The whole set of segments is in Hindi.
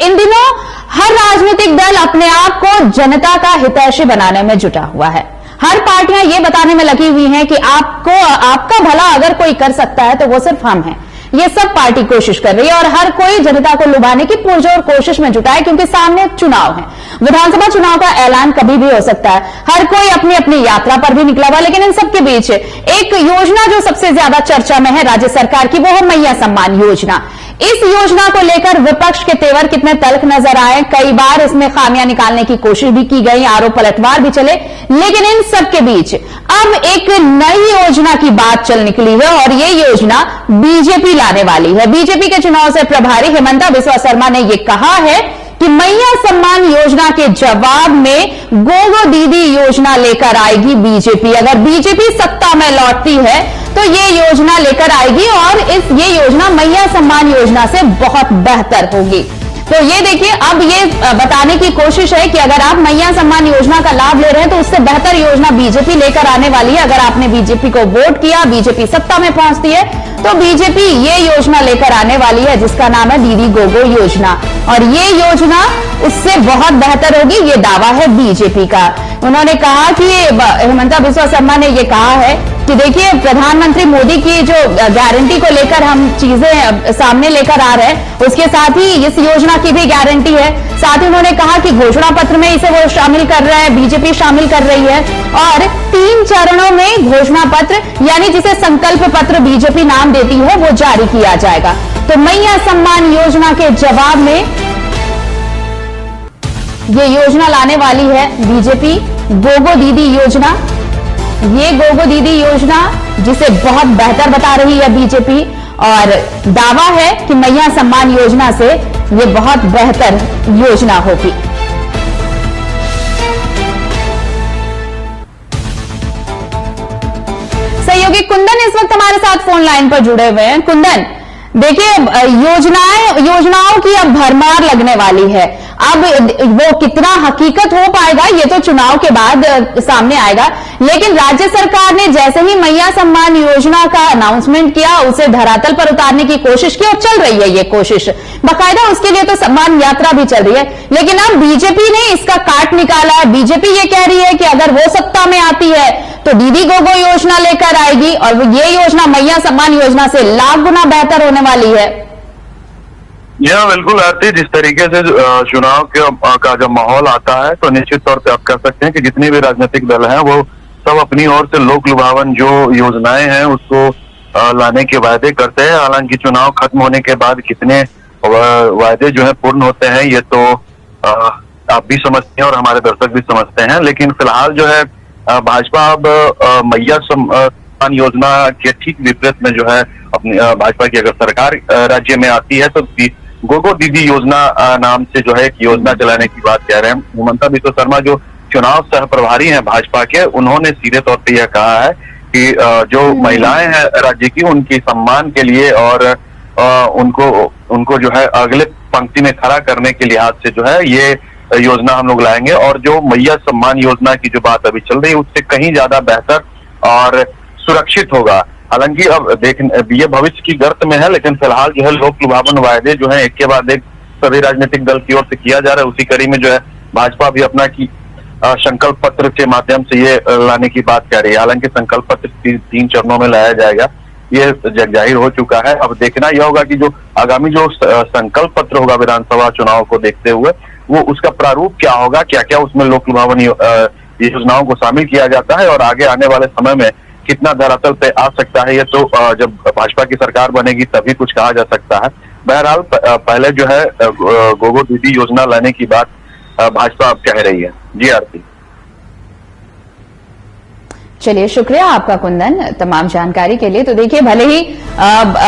इन दिनों हर राजनीतिक दल अपने आप को जनता का हितैषी बनाने में जुटा हुआ है। हर पार्टियां ये बताने में लगी हुई हैं कि आपका भला अगर कोई कर सकता है तो वो सिर्फ हम हैं। ये सब पार्टी कोशिश कर रही है और हर कोई जनता को लुभाने की पुरजोर कोशिश में जुटा है, क्योंकि सामने चुनाव है। विधानसभा चुनाव का ऐलान कभी भी हो सकता है। हर कोई अपनी अपनी यात्रा पर भी निकला हुआ, लेकिन इन सबके बीच एक योजना जो सबसे ज्यादा चर्चा में है राज्य सरकार की, वो है मैया सम्मान योजना। इस योजना को लेकर विपक्ष के तेवर कितने तल्ख नजर आए, कई बार इसमें खामियां निकालने की कोशिश भी की गई, आरोप पलटवार भी चले, लेकिन इन सबके बीच अब एक नई योजना की बात चल निकली है और ये योजना बीजेपी लाने वाली है। बीजेपी के चुनाव से प्रभारी हेमंता बिस्वा शर्मा ने यह कहा है कि मैया सम्मान योजना के जवाब में गोगो दीदी योजना लेकर आएगी बीजेपी। अगर बीजेपी सत्ता में लौटती है तो ये योजना लेकर आएगी और ये योजना मैया सम्मान योजना से बहुत बेहतर होगी। तो ये देखिए, अब ये बताने की कोशिश है कि अगर आप मैया सम्मान योजना का लाभ ले रहे हैं तो उससे बेहतर योजना बीजेपी लेकर आने वाली है। अगर आपने बीजेपी को वोट किया, बीजेपी सत्ता में पहुंचती है तो बीजेपी ये योजना लेकर आने वाली है जिसका नाम है दीदी गोगो योजना, और ये योजना उससे बहुत बेहतर होगी, ये दावा है बीजेपी का। उन्होंने कहा कि हेमंता बिस्वा शर्मा ने ये कहा है कि देखिए, प्रधानमंत्री मोदी की जो गारंटी को लेकर हम चीजें सामने लेकर आ रहे हैं, उसके साथ ही इस योजना की भी गारंटी है। साथ ही उन्होंने कहा कि घोषणा पत्र में इसे वो शामिल कर रहे हैं, बीजेपी शामिल कर रही है, और 3 चरणों में घोषणा पत्र यानी जिसे संकल्प पत्र बीजेपी नाम देती है वो जारी किया जाएगा। तो मैया सम्मान योजना के जवाब में ये योजना लाने वाली है बीजेपी, गोगो दीदी योजना। ये गोगो दीदी योजना जिसे बहुत बेहतर बता रही है बीजेपी, और दावा है कि मैया सम्मान योजना से ये बहुत बेहतर योजना होगी। सहयोगी कुंदन इस वक्त हमारे साथ फोन लाइन पर जुड़े हुए हैं। कुंदन, देखिए, योजनाओं की अब भरमार लगने वाली है। अब वो कितना हकीकत हो पाएगा ये तो चुनाव के बाद सामने आएगा, लेकिन राज्य सरकार ने जैसे ही मैया सम्मान योजना का अनाउंसमेंट किया, उसे धरातल पर उतारने की कोशिश की और चल रही है ये कोशिश बाकायदा। उसके लिए तो सम्मान यात्रा भी चल रही है, लेकिन अब बीजेपी ने इसका काट निकाला है। बीजेपी ये कह रही है कि अगर वो सत्ता में आती है तो दीदी गोगो योजना लेकर आएगी, और ये योजना मैया सम्मान योजना से लाख गुना बेहतर होने वाली है। यह बिल्कुल आती है। जिस तरीके से चुनाव का जब माहौल आता है तो निश्चित तौर पे आप कह सकते हैं कि जितने भी राजनीतिक दल हैं वो सब अपनी ओर से लोक लुभावन जो योजनाएं हैं उसको लाने के वायदे करते हैं। हालांकि चुनाव खत्म होने के बाद कितने वायदे जो है पूर्ण होते हैं ये तो आप भी समझते हैं और हमारे दर्शक भी समझते हैं, लेकिन फिलहाल जो है भाजपा अब मैया सम्मान योजना के ठीक विपरीत में जो है अपनी भाजपा की अगर सरकार राज्य में आती है तो गोगो दीदी योजना नाम से जो है एक योजना चलाने की बात कह रहे हैं। हेमंता बिस्वा शर्मा जो चुनाव सह प्रभारी हैं भाजपा के, उन्होंने सीधे तौर पे यह कहा है कि जो महिलाएं हैं राज्य की उनके सम्मान के लिए और उनको जो है अगले पंक्ति में खड़ा करने के लिहाज से जो है ये योजना हम लोग लाएंगे, और जो मैया सम्मान योजना की जो बात अभी चल रही है उससे कहीं ज्यादा बेहतर और सुरक्षित होगा। हालांकि अब ये भविष्य की गर्त में है, लेकिन फिलहाल जो है लोक लुभावन वायदे जो है एक के बाद एक सभी राजनीतिक दल की ओर से किया जा रहा है। उसी कड़ी में जो है भाजपा भी अपना की संकल्प पत्र के माध्यम से ये लाने की बात कह रही है। हालांकि संकल्प पत्र 3 चरणों में लाया जाएगा, ये जगजाहिर हो चुका है। अब देखना यह होगा कि जो आगामी जो संकल्प पत्र होगा विधानसभा चुनाव को देखते हुए वो उसका प्रारूप क्या होगा, क्या क्या उसमें लोक लुभावन योजनाओं को शामिल किया जाता है और आगे आने वाले समय में कितना धरातल पे आ सकता है, ये तो जब भाजपा की सरकार बनेगी तभी कुछ कहा जा सकता है। बहरहाल पहले जो है गोगो दीदी योजना लाने की बात भाजपा अब कह रही है। जी आरती। चलिए, शुक्रिया आपका कुंदन तमाम जानकारी के लिए। तो देखिए, भले ही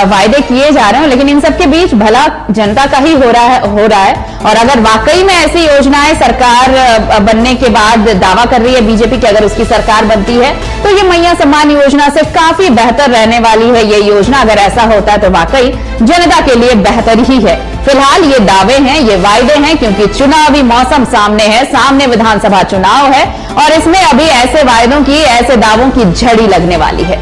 वायदे किए जा रहे हैं, लेकिन इन सबके बीच भला जनता का ही हो रहा है। और अगर वाकई में ऐसी योजनाएं सरकार बनने के बाद दावा कर रही है बीजेपी की, अगर उसकी सरकार बनती है तो ये मैया सम्मान योजना से काफी बेहतर रहने वाली है ये योजना। अगर ऐसा होता है तो वाकई जनता के लिए बेहतर ही है। फिलहाल ये दावे हैं, ये वायदे हैं, क्योंकि चुनावी मौसम सामने है, सामने विधानसभा चुनाव है और इसमें अभी ऐसे वायदों की, ऐसे दावों की झड़ी लगने वाली है।